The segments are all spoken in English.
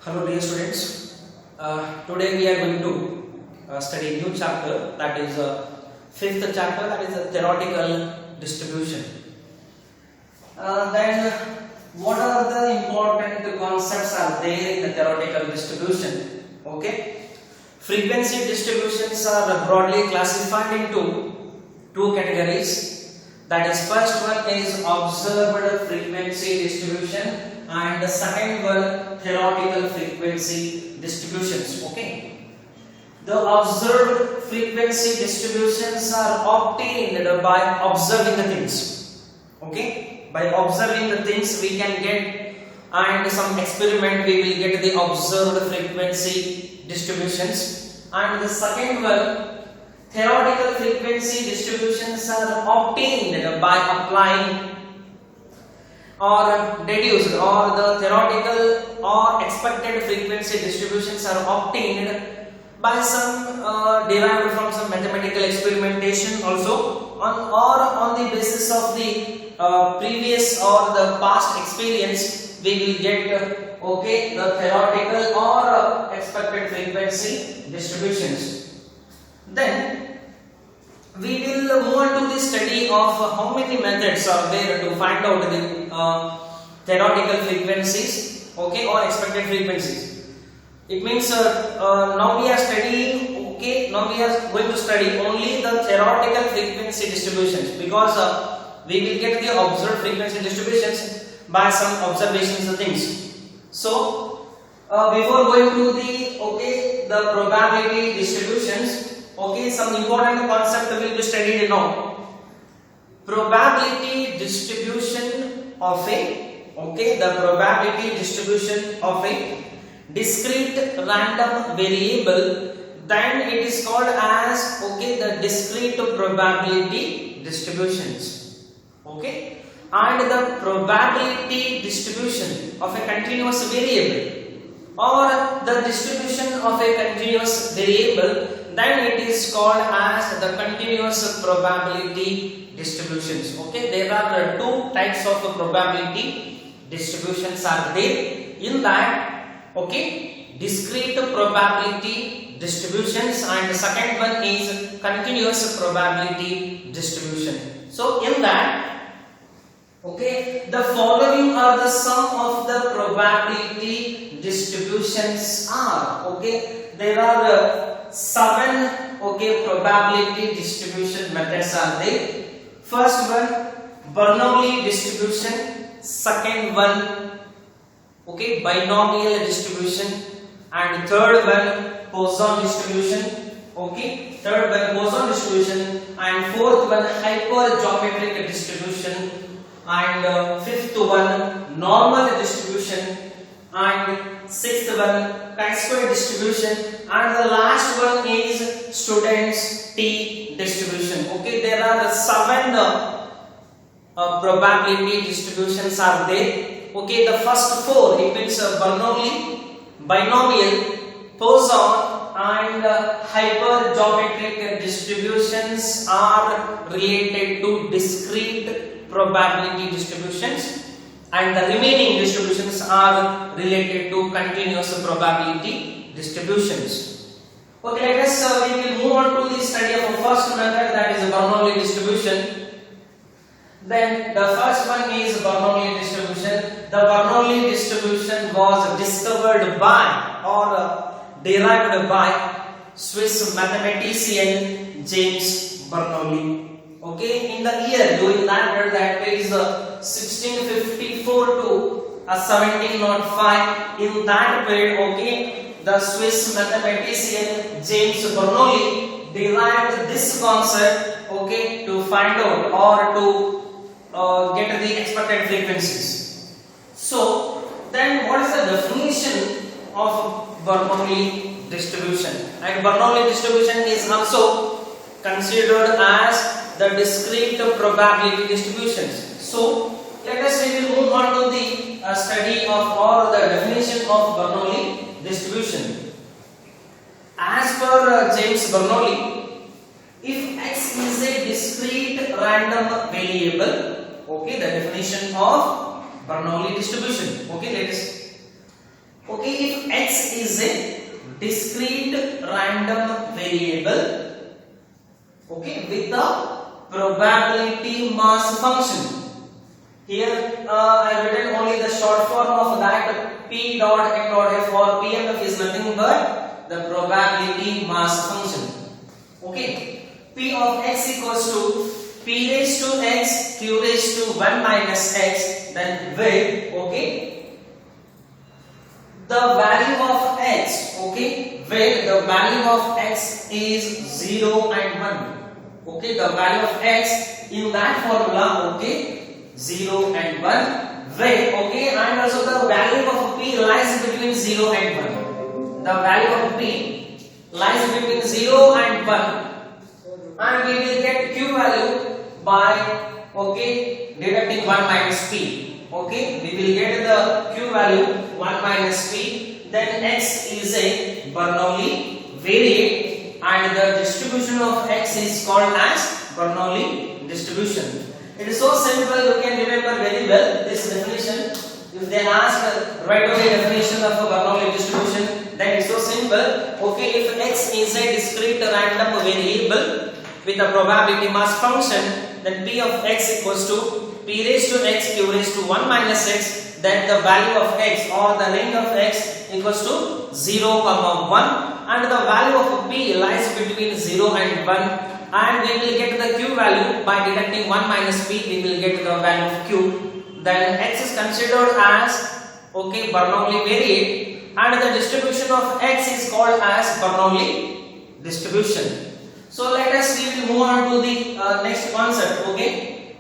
Hello dear students, today we are going to study a new chapter, that is fifth chapter, that is a theoretical distribution. Then what are the important concepts are there in the theoretical distribution? Okay, frequency distributions are broadly classified into two categories. That is, first one is observed frequency distribution and the second one theoretical frequency distributions. Okay, the observed frequency distributions are obtained by observing the things. Okay, by observing the things we can get, and some experiment we will get the observed frequency distributions. And the second one, theoretical frequency distributions are obtained by applying or deduced, or the theoretical or expected frequency distributions are obtained by some derived from some mathematical experimentation also, or on the basis of the previous or the past experience we will get the theoretical or expected frequency distributions. Then we will move on to the study of how many methods are there to find out the theoretical frequencies, or expected frequencies. It means now we are studying, now we are going to study only the theoretical frequency distributions, because we will get the observed frequency distributions by some observations of things. So before going to the probability distributions, some important concept will be studied now. Probability distribution of the probability distribution of a discrete random variable, then it is called as the discrete probability distributions. And the probability distribution of a continuous variable, or the distribution of a continuous variable, then it is called as the continuous probability distributions. There are two types of probability distributions are there. In that, discrete probability distributions, and the second one is continuous probability distribution. So in that, the following are the sum of the probability distributions are. There are 7 probability distribution methods are there. First one, Bernoulli distribution. Second one, binomial distribution. And third one, Poisson distribution. Third one, Poisson distribution. And fourth one, hypergeometric distribution. And fifth one, normal distribution. And sixth one, chi-square distribution. And the last one is student's T distribution. There are 7 probability distributions are there. The first 4, it means Bernoulli, binomial, Poisson, and hypergeometric distributions are related to discrete probability distributions, and the remaining distributions are related to continuous probability distributions. Let us we will move on to the study of the first method, that is Bernoulli distribution. Then the first one is Bernoulli distribution. The Bernoulli distribution was discovered by or derived by Swiss mathematician James Bernoulli. In the year, during that is 1654 to 1705. In that period, the Swiss mathematician James Bernoulli derived this concept to find out or to get the expected frequencies. So then what is the definition of Bernoulli distribution? And Bernoulli distribution is also considered as the discrete probability distributions. So let us we will move on to the study of or the definition of Bernoulli distribution. As per James Bernoulli, if x is a discrete random variable, the definition of Bernoulli distribution. Let us Okay, if x is a discrete random variable, okay, with a probability mass function. Here I have written only the short form of that. P dot n dot f for PMF is nothing but the probability mass function. Okay, P of x equals to P raised to x Q raised to 1 minus x, then with, okay, the value of x, okay, where the value of x is 0 and 1. Okay, the value of x in that formula, okay, 0 and 1. Where, okay, and also the value of p lies between 0 and 1. The value of p lies between 0 and 1. And we will get q value by, okay, deducting 1 minus p. Okay, we will get the q value 1 minus p. Then x is a Bernoulli variate and the distribution of x is called as Bernoulli distribution. It is so simple, you can remember very well this definition. If they ask write down the definition of a Bernoulli distribution, then it's so simple. Okay, if x is a discrete random variable with a probability mass function, then p of x equals to p raised to x q raised to 1 minus x, then the value of x or the range of x equals to 0, 1, and the value of p lies between 0 and 1. And we will get the q value by deducting 1 minus p, we will get the value of q. Then x is considered as, okay, Bernoulli variate and the distribution of x is called as Bernoulli distribution. So let us see, we will move on to the next concept. Okay,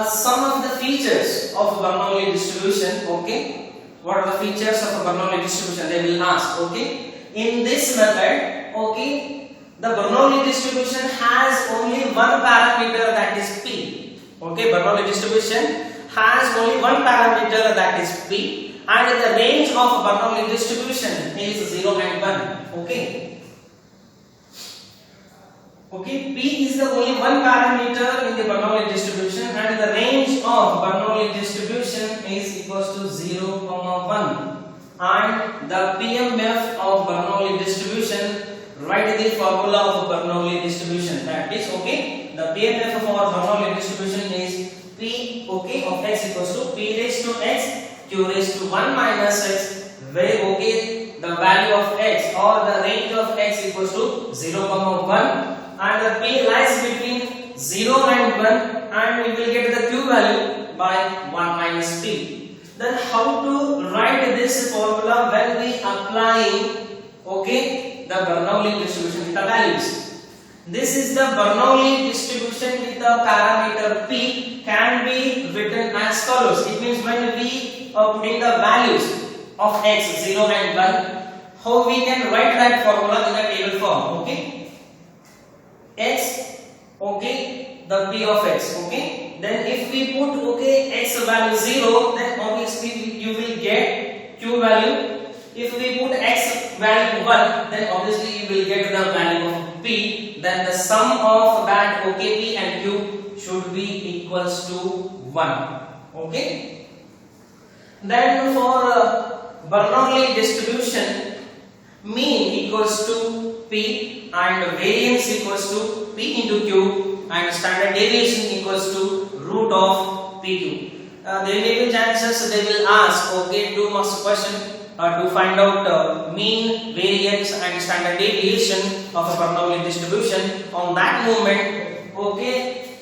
some of the features of Bernoulli distribution. Okay, what are the features of a Bernoulli distribution? They will ask. Okay, in this method, okay, the Bernoulli distribution has only one parameter, that is p. Okay, Bernoulli distribution has only one parameter, that is p, and the range of Bernoulli distribution is 0 and 1. Okay. Okay, p is the only one parameter in the Bernoulli distribution, and the range of Bernoulli distribution is equals to 0, 1, and the PMF of Bernoulli distribution. Write the formula of Bernoulli distribution. That is, okay, the PMF for Bernoulli distribution is p, okay, of x equals to p raised to x q raised to 1 minus x, where, okay, the value of x or the range of x equals to 0, 1. And the p lies between 0 and 1, and we will get the q value by 1 minus p. Then how to write this formula when we apply, okay, the Bernoulli distribution with the values? This is the Bernoulli distribution with the parameter p can be written as follows. It means when we put in the values of x 0 and 1, how we can write that formula in a table form? Okay, x, okay, the p of x, okay, then if we put, okay, x value 0, then obviously you will get q value. If we put x value 1, then obviously you will get the value of p. Then the sum of that, okay, p and q should be equals to 1. Okay, then for Bernoulli distribution, mean equals to p and variance equals to p into q and standard deviation equals to root of pq. There may be chances they will ask, okay, 2 marks question to find out mean, variance and standard deviation of a Bernoulli distribution. On that moment, okay,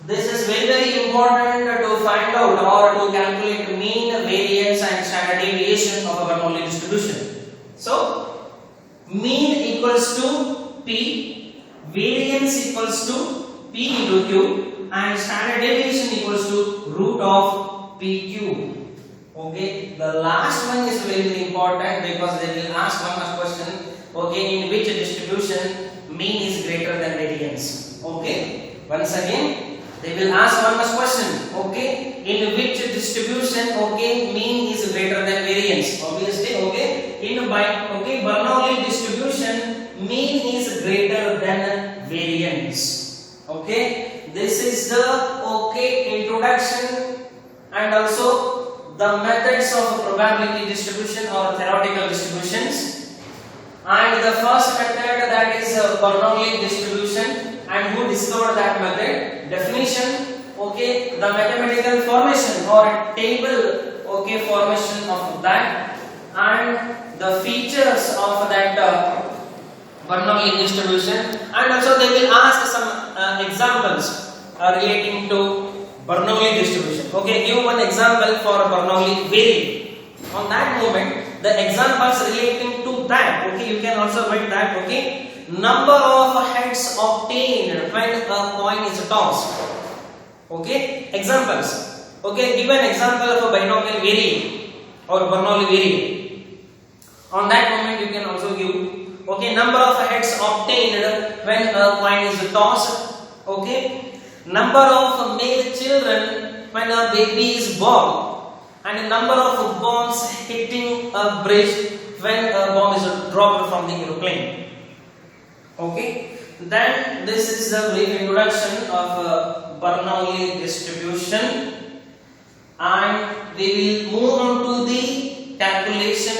this is very important to find out or to calculate mean, variance and standard deviation of a Bernoulli distribution. So mean equals to p, variance equals to p into q, and standard deviation equals to root of pq. Okay, the last one is very important because they will ask one more question. Okay, in which distribution mean is greater than variance? Okay, once again they will ask one more question. Okay, in which distribution, okay, mean is greater than variance? Obviously, okay, in Bernoulli distribution, mean is greater than variance. Okay, this is the, okay, introduction and also the methods of probability distribution or theoretical distributions. And the first method, that is Bernoulli distribution, and who discovered that method? Definition, okay, the mathematical formation or table, okay, formation of that, and the features of that Bernoulli distribution, and also they will ask some examples relating to Bernoulli distribution. Okay, give one example for Bernoulli variant. On that moment, the examples relating to that, okay, you can also write that, okay, number of heads obtained when a coin is tossed. Okay, examples. Okay, give an example of a binomial variant or Bernoulli variant. On that moment, you can also give, okay, number of heads obtained when a coin is tossed. Okay, number of male children when a baby is born, and number of bombs hitting a bridge when a bomb is dropped from the aeroplane. Okay, then this is the brief introduction of Bernoulli distribution, and we will move on to the calculation,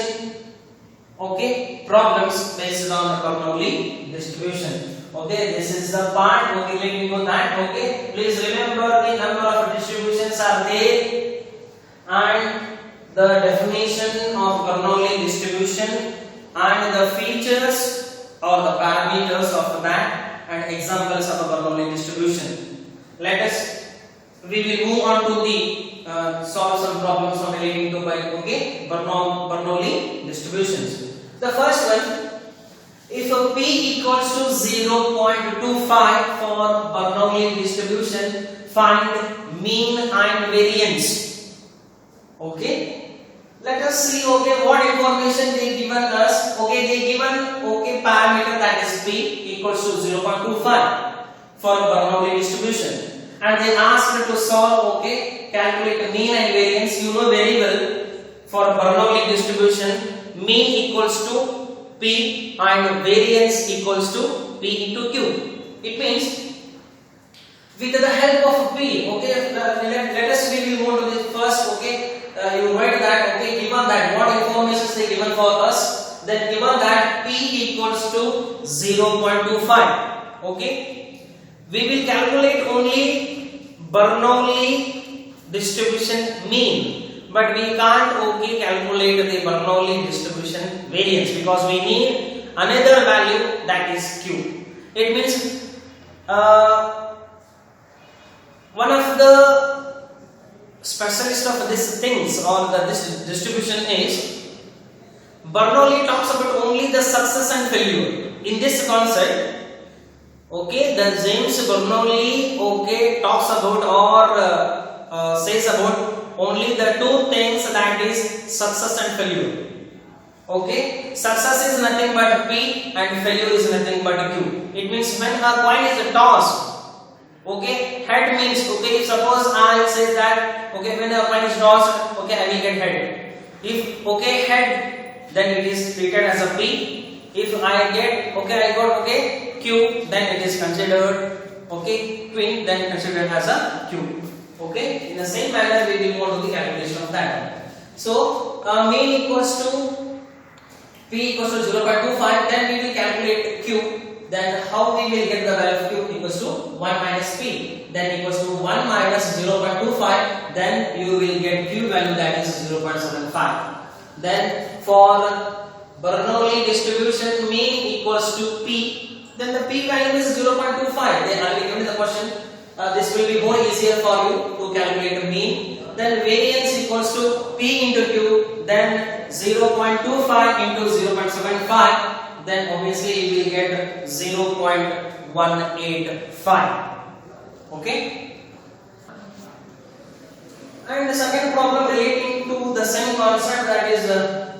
okay, problems based on Bernoulli distribution. Okay, this is the part, okay, let me go that, okay. Please remember the number of distributions are there, and the definition of Bernoulli distribution, and the features or the parameters of that, and examples of a Bernoulli distribution. We will move on to the solve some problems on relating to okay, Bernoulli distributions. The first one, if a p equals to 0.25 for Bernoulli distribution, find mean and variance. Okay, let us see, okay, what information they given us. Okay, they given, okay, parameter, that is p equals to 0.25 for Bernoulli distribution, and they asked to solve, okay, calculate mean and variance. You know very well, for Bernoulli distribution, mean equals to P and variance equals to P into Q. It means with the help of P, okay, let us, we will move to this first, okay, you write that, okay, given that what information is given for us, then given that P equals to 0.25, okay, we will calculate only Bernoulli distribution mean. But we can't, okay, calculate the Bernoulli distribution variance, because we need another value, that is Q. It means one of the specialists of these things or this distribution is Bernoulli talks about only the success and failure. In this concept, okay, the James Bernoulli, okay, talks about or says about only the two things, that is success and failure. Okay, success is nothing but P and failure is nothing but Q. It means when a coin is tossed, okay, head means, okay, suppose I say that, okay, when a coin is tossed, okay, I will get head. If, okay, head, then it is treated as a P. If I get, okay, I got, okay, Q, then it is considered, okay, twin, then considered as a Q. Okay, in the same manner we will go to the calculation of that. So mean equals to P equals to 0.25, then we will calculate Q. Then how we will get the value of Q? Equals to 1 minus P, then equals to 1 minus 0.25, then you will get Q value, that is 0.75. Then for Bernoulli distribution, mean equals to P, then the P value is 0.25. Then I will give you the question. This will be more easier for you to calculate the mean. Then variance equals to P into Q, then 0.25 into 0.75, then obviously you will get 0.185. Okay. And the second problem relating to the same concept, that is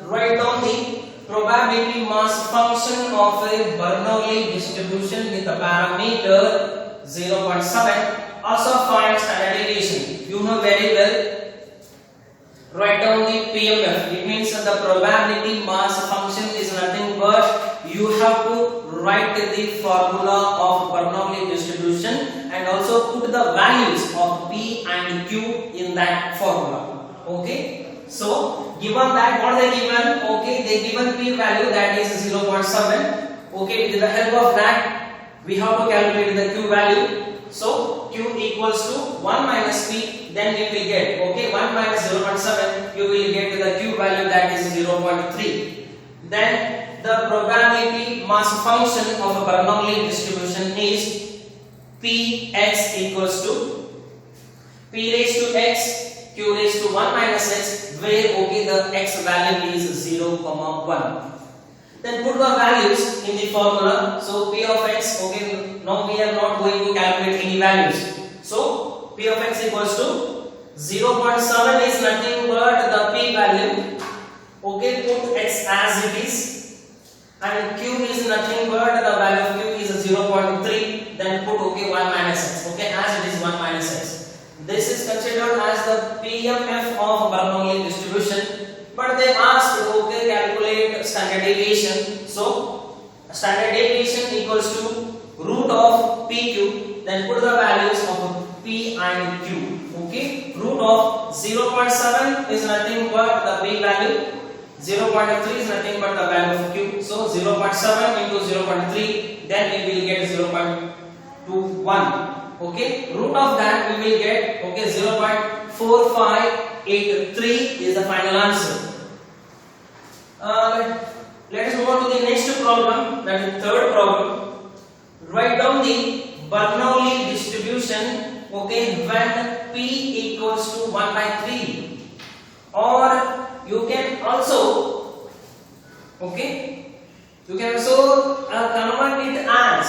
write down the probability mass function of a Bernoulli distribution with a parameter 0.7. Also find standard deviation. You know very well. Write down the PMF. It means the probability mass function is nothing but you have to write the formula of Bernoulli distribution and also put the values of P and Q in that formula. Okay. So given that, what they given, okay, they given p value that is 0.7. okay, with the help of that we have to calculate the q value. So q equals to 1 minus p, then we will get, okay, 1 minus 0.7, you will get the q value that is 0.3. Then the probability mass function of a Bernoulli distribution is Px equals to p raised to x q raised to 1 minus x, where, okay, the x value is 0,1. Then put the values in the formula. So p of x, okay, now we are not going to calculate any values. So p of x equals to 0.7 is nothing but the p value. Okay, put x as it is, and q is nothing but the value of q is 0.3. Then put, okay, 1 minus x. Okay, as it is 1 minus x. This is considered as the PMF of Bernoulli distribution. But they asked, okay, calculate standard deviation. So standard deviation equals to root of PQ. Then put the values of P and Q. Okay, root of 0.7 is nothing but the P value. 0.3 is nothing but the value of Q. So 0.7 into 0.3, then we will get 0.21. Okay, root of that we will get, okay, 0.4583 is the final answer. Let us move on to the next problem, that is third problem. Write down the Bernoulli distribution, okay, when p equals to 1 by 3, or you can also, okay, you can also convert it as,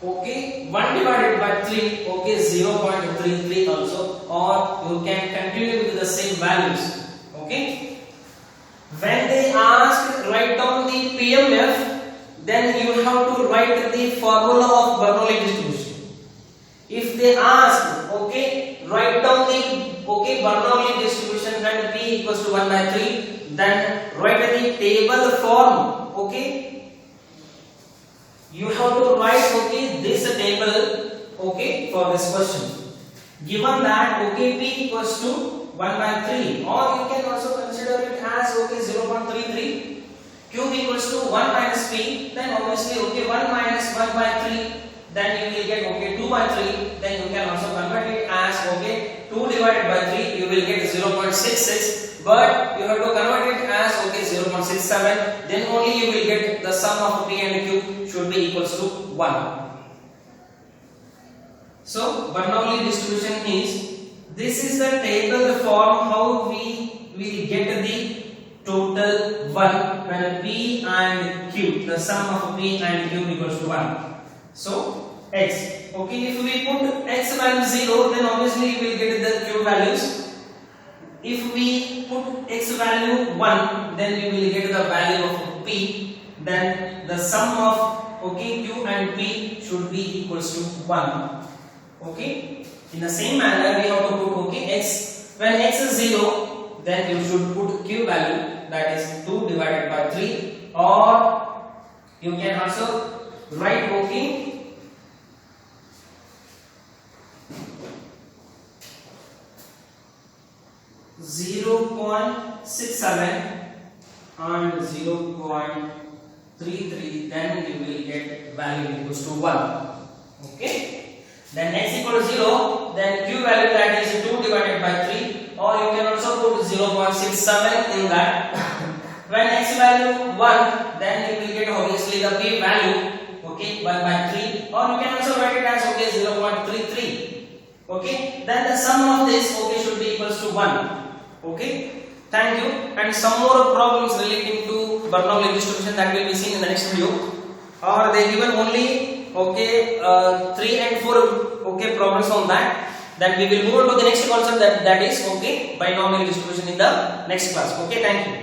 okay, 1 divided by 3, okay, 0.33 also, or you can continue with the same values. Okay, when they ask write down the PMF, then you have to write the formula of Bernoulli distribution. If they ask, okay, write down the, okay, Bernoulli distribution when p equals to 1 by 3, then write the table form. Okay, you have to write, okay, this table, okay, for this question. Given that, okay, p equals to 1 by 3, or you can also consider it as, okay, 0.33. Q equals to 1 minus p, then obviously, okay, 1 minus 1 by 3, then you will get, okay, 2 by 3. Then you can also convert it as, okay, 2 divided by 3, you will get 0.66. But you have to convert it as, okay, 0.67. Then only you will get the sum of p and q should be equals to 1. So Bernoulli distribution is, this is the table form how we will get the total 1 when p and q, the sum of p and q equals to 1. So x, okay, if we put x value 0, then obviously we will get the q values. If we put x value 1, then we will get the value of p. Then the sum of, okay, q and p should be equals to 1. Okay, in the same manner we have to put, okay, x, when x is 0, then you should put q value, that is 2 divided by 3, or you can also write, okay, 0.67 and 0.33, then you will get value equals to 1. Okay, then x equal to 0, then q value that is 2 divided by 3, or you can also put 0.67 in that. When x value 1, then you will get obviously the p value, okay, 1 by 3, or you can also write it as, okay, 0.33. Okay, then the sum of this, okay, should be equals to 1. Okay, thank you. And some more problems relating to Bernoulli distribution that will be seen in the next video. Or they given only, okay, 3 and 4, okay, problems on that. Then we will move on to the next concept, that is, okay, binomial distribution in the next class. Okay, thank you.